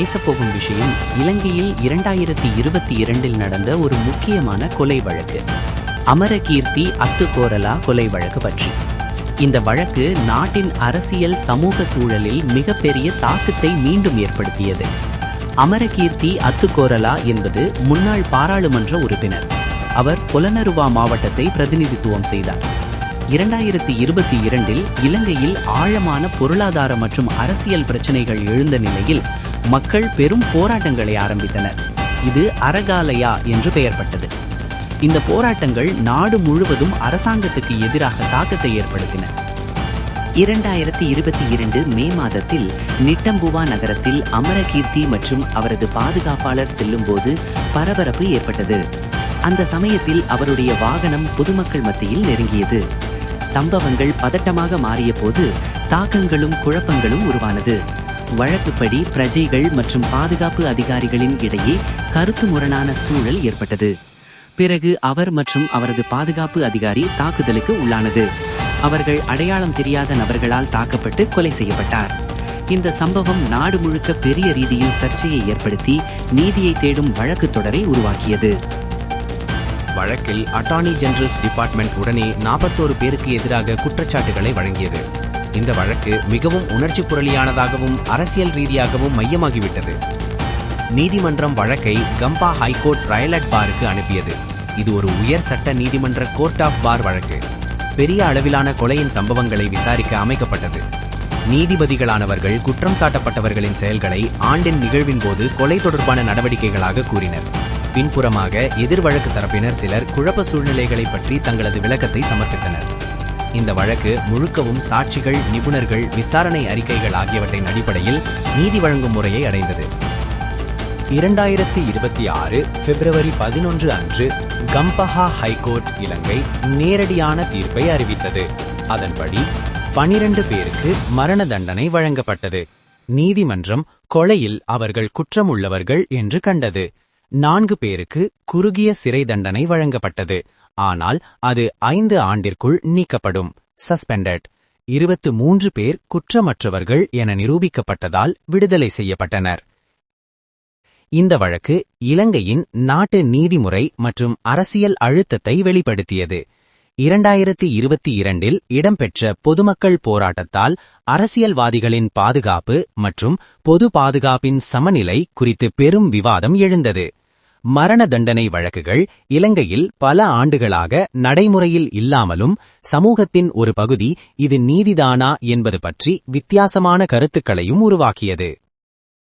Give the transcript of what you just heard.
பேசப்போகும் விஷயம் இலங்கையில் 2022 நடந்த ஒரு முக்கியமான கொலை வழக்கு, அமரகீர்த்தி அத்துக்கோரலா கொலை வழக்கு பற்றி. இந்த வழக்கு நாட்டின் அரசியல் சமூக சூழலில் மிகப்பெரிய தாக்கத்தை மீண்டும் ஏற்படுத்தியது. அமரகீர்த்தி அத்துக்கோரலா என்பது முன்னாள் பாராளுமன்ற உறுப்பினர். அவர் பொலனருவா மாவட்டத்தை பிரதிநிதித்துவம் செய்தார். 2022 இலங்கையில் ஆழமான பொருளாதார மற்றும் அரசியல் பிரச்சனைகள் எழுந்த நிலையில் மக்கள் பெரும் போராட்டங்களை ஆரம்பித்தனர். இது அரகாலயா என்று பெயர்பட்டது. இந்த போராட்டங்கள் நாடு முழுவதும் அரசாங்கத்துக்கு எதிராக தாக்கத்தை ஏற்படுத்தின. 2022 மே மாதத்தில் நிட்டம்புவா நகரத்தில் அமரகீர்த்தி மற்றும் அவரது பாதுகாப்பாளர் செல்லும்போது பரபரப்பு ஏற்பட்டது. அந்த சமயத்தில் அவருடைய வாகனம் பொதுமக்கள் மத்தியில் நெருங்கியது. சம்பவங்கள் பதட்டமாக மாறிய போது தாக்கங்களும் குழப்பங்களும் உருவானது. வழக்குப்படி பிரஜைகள் மற்றும் பாதுகாப்பு அதிகாரிகளின் இடையே கருத்து முரணான சூழல் ஏற்பட்டது. பிறகு அவர் மற்றும் அவரது பாதுகாப்பு அதிகாரி தாக்குதலுக்கு உள்ளானது. அவர்கள் அடையாளம் தெரியாத நபர்களால் தாக்கப்பட்டு கொலை செய்யப்பட்டார். இந்த சம்பவம் நாடு முழுக்க பெரிய ரீதியில் சர்ச்சையை ஏற்படுத்தி நீதியை தேடும் வழக்கு தொடரை உருவாக்கியது. வழக்கில் அட்டார்னி ஜெனரல்ஸ் டிபார்ட்மெண்ட் உடனே 41 பேருக்கு எதிராக குற்றச்சாட்டுகளை வழங்கியது. இந்த வழக்கு மிகவும் உணர்ச்சி புரளியானதாகவும் அரசியல் ரீதியாகவும் மையமாகிவிட்டது. நீதிமன்றம் வழக்கை கம்பா ஹைகோர்ட் ட்ரையல் பாருக்கு அனுப்பியது. இது ஒரு உயர் சட்ட நீதிமன்ற கோர்ட் ஆஃப் பார் வழக்கு. பெரிய அளவிலான கொலையின் சம்பவங்களை விசாரிக்க அமைக்கப்பட்டது. நீதிபதிகளானவர்கள் குற்றம் சாட்டப்பட்டவர்களின் செயல்களை ஆண்டின் நிகழ்வின் போது கொலை தொடர்பான நடவடிக்கைகளாக கூறினர். பின்புறமாக எதிர் வழக்கு தரப்பினர் சிலர் குழப்ப சூழ்நிலைகளை பற்றி தங்களது விளக்கத்தை சமர்ப்பித்தனர். இந்த வழக்கு முழுக்கவும் சாட்சிகள், நிபுணர்கள், விசாரணை அறிக்கைகள் ஆகியவற்றின் அடிப்படையில் நீதி வழங்கும் முறையை அடைந்தது. 2026 பிப்ரவரி 11 அன்று கம்பஹா ஹைகோர்ட் இலங்கை நேரடியான தீர்ப்பை அறிவித்தது. அதன்படி 12 பேருக்கு மரண தண்டனை வழங்கப்பட்டது. நீதிமன்றம் கொலையில் அவர்கள் குற்றமுள்ளவர்கள் என்று கண்டது. 4 பேருக்கு குறுகிய சிறை தண்டனை வழங்கப்பட்டது. ஆனால் அது 5 ஆண்டிற்குள் நீக்கப்படும், சஸ்பெண்டட். 23 பேர் குற்றமற்றவர்கள் என நிரூபிக்கப்பட்டதால் விடுதலை செய்யப்பட்டனர். இந்த வழக்கு இலங்கையின் நாட்டு நீதிமுறை மற்றும் அரசியல் அழுத்தத்தை வெளிப்படுத்தியது. 2022 இடம்பெற்ற பொதுமக்கள் போராட்டத்தால் அரசியல்வாதிகளின் பாதுகாப்பு மற்றும் பொது பாதுகாப்பின் சமநிலை குறித்து பெரும் விவாதம் எழுந்தது. மரண தண்டனை வழக்குகள் இலங்கையில் பல ஆண்டுகளாக நடைமுறையில் இல்லாமலும் சமூகத்தின் ஒரு பகுதி இது நீதிதானா என்பது பற்றி வித்தியாசமான கருத்துக்களையும் உருவாக்கியது.